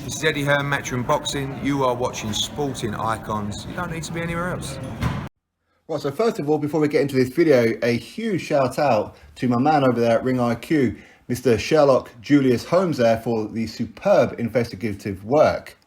This is Eddie Hearn, Matchroom Boxing. You are watching Sporting Icons. You don't need to be anywhere else. Right, so first of all, before we get into this video, a huge shout out to my man over there at Ring IQ, Mr. Sherlock Julius Holmes there, for the superb investigative work.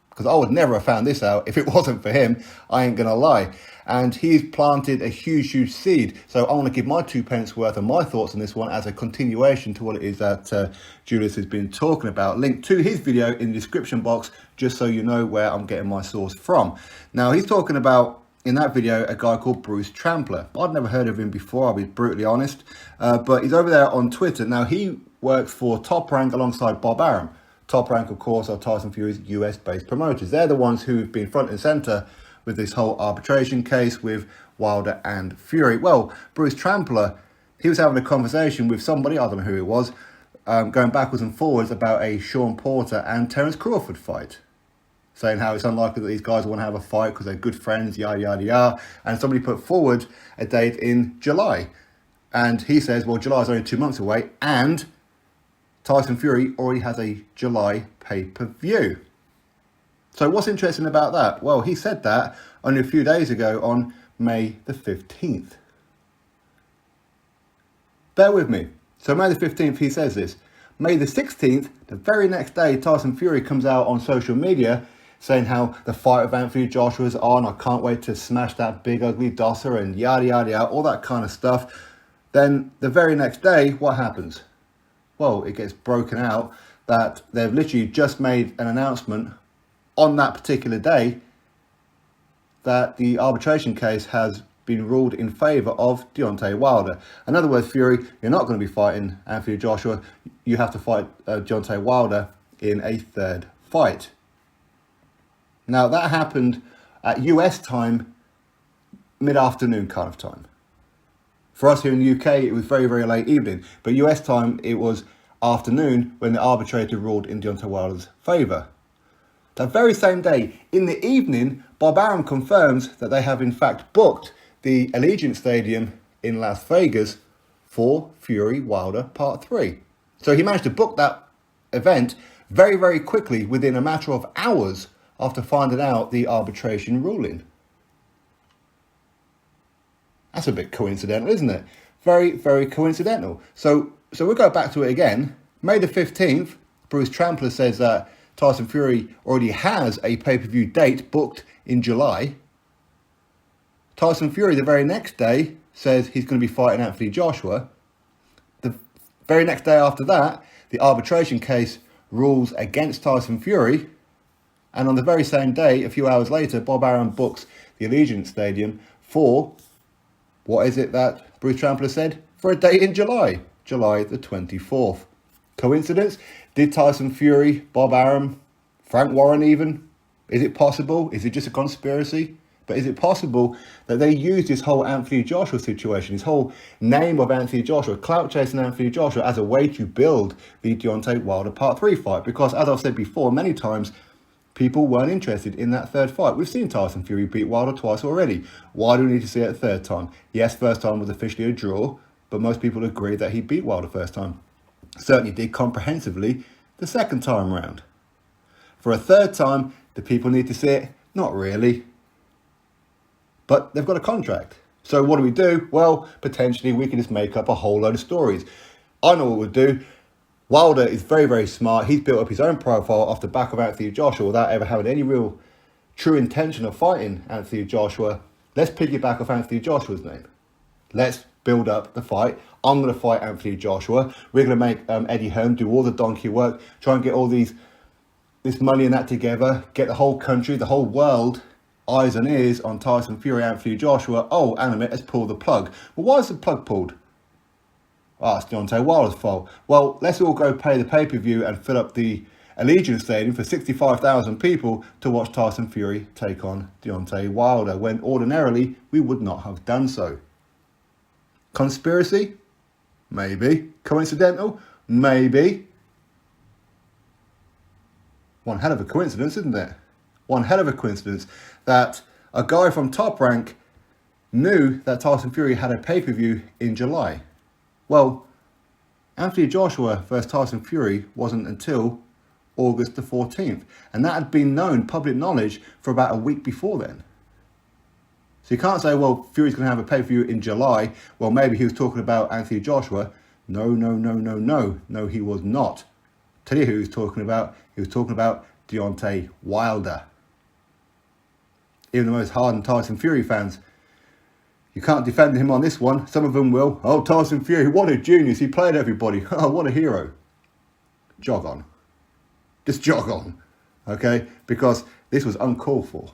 Because I would never have found this out if it wasn't for him, I ain't gonna lie. And he's planted a huge seed. So I want to give my 2 pence worth of my thoughts on this one as a continuation to what it is that Julius has been talking about. Link to his video in the description box, just so you know where I'm getting my source from. Now, he's talking about, in that video, a guy called Bruce Trampler. I'd never heard of him before, I'll be brutally honest. But he's over there on Twitter. Now, he works for Top Rank alongside Bob Arum. Top Rank, of course, are Tyson Fury's US-based promoters. They're the ones who've been front and centre with this whole arbitration case with Wilder and Fury. Well, Bruce Trampler, he was having a conversation with somebody, I don't know who it was, going backwards and forwards about a Sean Porter and Terence Crawford fight, saying how it's unlikely that these guys want to have a fight because they're good friends, yada, yada, yada. And somebody put forward a date in July. And he says, well, July is only 2 months away, and Tyson Fury already has a July pay-per-view. So what's interesting about that? Well, he said that only a few days ago on May the 15th. Bear with me. So May the 15th, he says this. May the 16th, the very next day, Tyson Fury comes out on social media saying how the fight of Anthony Joshua is on. I can't wait to smash that big ugly dosser and yada, yada, yada, all that kind of stuff. Then the very next day, what happens? Well, it gets broken out that they've literally just made an announcement on that particular day that the arbitration case has been ruled in favour of Deontay Wilder. In other words, Fury, you're not going to be fighting Anthony Joshua. You have to fight Deontay Wilder in a third fight. Now, that happened at US time, mid-afternoon kind of time. For us here in the UK, it was very late evening. But US time, it was afternoon when the arbitrator ruled in Deontay Wilder's favour. That very same day, in the evening, Bob Arum confirms that they have in fact booked the Allegiant Stadium in Las Vegas for Fury Wilder Part 3. So he managed to book that event very quickly, within a matter of hours after finding out the arbitration ruling. That's a bit coincidental, isn't it? Very coincidental. So we'll go back to it again. May the 15th, Bruce Trampler says that Tyson Fury already has a pay-per-view date booked in July. Tyson Fury, the very next day, says he's going to be fighting Anthony Joshua. The very next day after that, the arbitration case rules against Tyson Fury. And on the very same day, a few hours later, Bob Arum books the Allegiant Stadium for, what is it that Bruce Trampler said? For a date in July the 24th. Coincidence? Did Tyson Fury, Bob Arum, Frank Warren even? Is it possible? Is it just a conspiracy? But is it possible that they used this whole Anthony Joshua situation, this whole name of Anthony Joshua, clout chasing Anthony Joshua, as a way to build the Deontay Wilder Part 3 fight? Because as I've said before, many times, people weren't interested in that third fight. We've seen Tyson Fury beat Wilder twice already. Why do we need to see it a third time? Yes, first time was officially a draw, but most people agree that he beat Wilder first time. Certainly did comprehensively the second time round. For a third time, do people need to see it? Not really. But they've got a contract. So what do? Well, potentially we can just make up a whole load of stories. I know what we'll do. Wilder is very smart. He's built up his own profile off the back of Anthony Joshua without ever having any real true intention of fighting Anthony Joshua. Let's piggyback off Anthony Joshua's name. Let's build up the fight. I'm going to fight Anthony Joshua. We're going to make Eddie Hearn do all the donkey work, try and get all this money and that together, get the whole country, the whole world, eyes and ears on Tyson Fury, Anthony Joshua. Oh, and a minute, let's pull the plug. Well, why is the plug pulled? Oh, it's Deontay Wilder's fault. Well, let's all go pay the pay-per-view and fill up the Allegiant Stadium for 65,000 people to watch Tyson Fury take on Deontay Wilder, when ordinarily we would not have done so. Conspiracy? Maybe. Coincidental? Maybe. One hell of a coincidence, isn't it? One hell of a coincidence that a guy from Top Rank knew that Tyson Fury had a pay-per-view in July. Well, Anthony Joshua versus Tyson Fury wasn't until August the 14th. And that had been known, public knowledge, for about a week before then. So you can't say, well, Fury's going to have a pay-per-view in July. Well, maybe he was talking about Anthony Joshua. No, he was not. Tell you who he was talking about. He was talking about Deontay Wilder. Even the most hardened Tyson Fury fans, you can't defend him on this one. Some of them will. Oh, Tyson Fury, what a genius. He played everybody. Oh, what a hero. Jog on. Just jog on. Okay? Because this was uncalled for.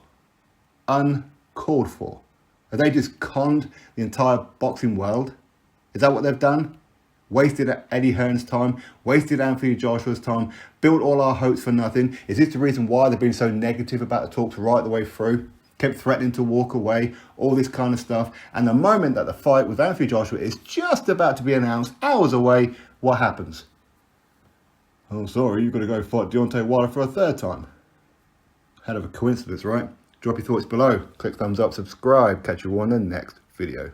Uncalled for. Have they just conned the entire boxing world? Is that what they've done? Wasted Eddie Hearn's time, wasted Anthony Joshua's time, built all our hopes for nothing. Is this the reason why they've been so negative about the talks right the way through? Kept threatening to walk away, all this kind of stuff. And the moment that the fight with Anthony Joshua is just about to be announced, hours away, what happens? Oh, sorry, you've got to go fight Deontay Wilder for a third time. Hell of a coincidence, right? Drop your thoughts below. Click thumbs up, subscribe. Catch you all in the next video.